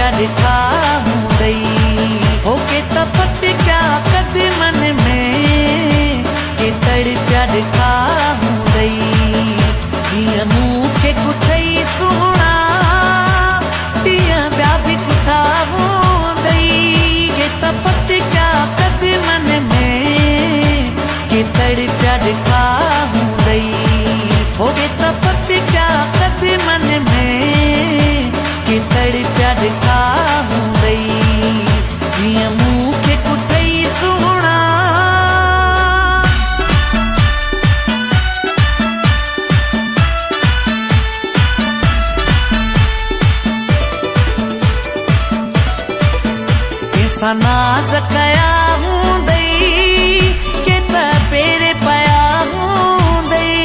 प्या ॾिठा हूंदई होके तपत क्या कद मन में के तड़प्या ॾिठा हूंदई जीअं मूंखे कुठई सुहिणा तीअं ॿिया बि कुठा हूंदई के तपत क्या कद मन में के तड़प्या ॾिठा हूंदई होके तपत क्या कद मन में के तड़प्या ॾिठा हूंदई जीअं मूंखे कुठई सुहिणा कंहिंसां नाज़ कया हूंदई के त पेरे पया हूंदई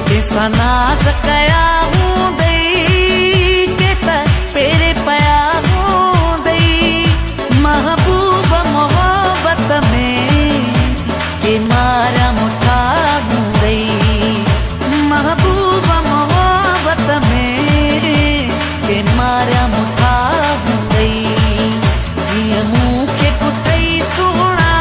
कंहिंसां नाज़ कया हूंदई के त पेरे पया हूंदई महबूब मोहब्बत में के मारिया मुठा हूंदई महबूब मोहब्बत में के मारिया मुठा हूंदई जीअं मूंखे कुठई सुहिणा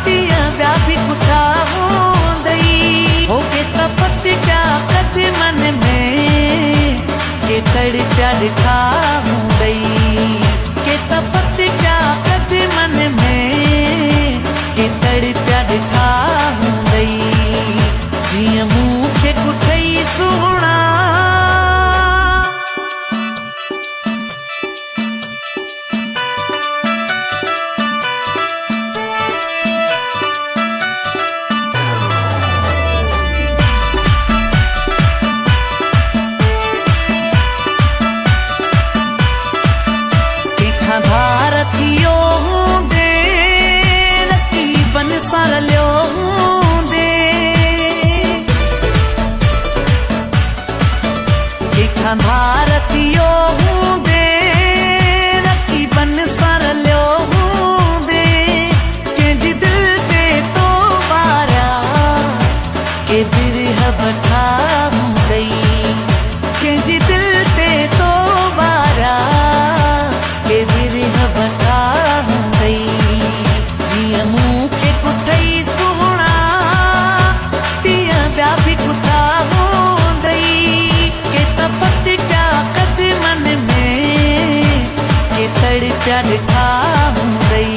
तीअं ॿिया बि कुठा हूंदई होके तपत क्या कद मन में के तड़प्या ॾिठा हूंदई के तपत क्या कद मन में के तड़प्या ॾिठा हूंदई जीअं मूंखे कुठई सुहिणा धार थियो हूंदे रकीबन सां रलियो हूंदे कंहिंखां धार थियो हूंदे रकीबन सां रलियो हूंदे कंहिंजी दिलि ते तो वारिया के बिरह वठा हूंदई कंहिंजी दिलि ते तो वारिया के बिरह वठा हूंदई जीअं मूंखे कुठई सुहिणा तीअं ॿिया बि कुठा हूंदई के तपत क्या कद मन में के तड़प्या ॾिठा हूंदई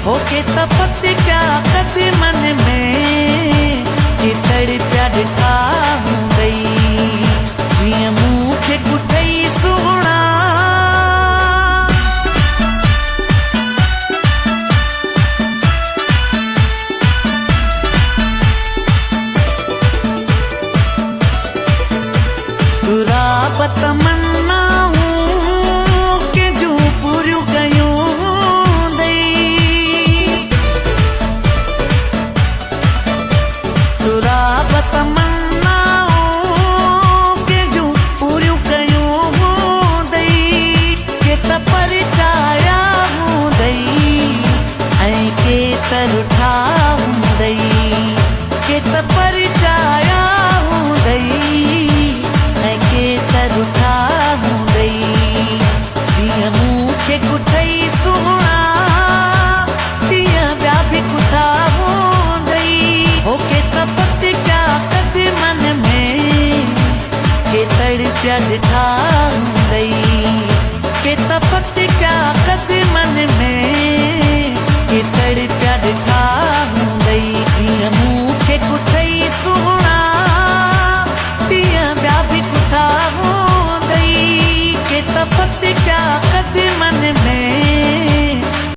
होके तपत क्या कद मन में के तड़प्या ॾिठा हूंदई जीअं मूंखे कुठई सुहिणा तमन्नाऊं के जूं पूरियूं कयूं हूंदई तुराब तमन्नाऊं के जूं पूरियूं कयूं हूंदई के त परचाया हूंदई ऐं के त रुठा हूंदई के त परचाया हूंदई रुठा हूंदई जीअं मूंखे कुठई सुहिणा तीअं ॿिया बि कुठा हूंदई होके तपत क्या कद मन में के तड़प्या ॾिठा हूंदई के तपत क्या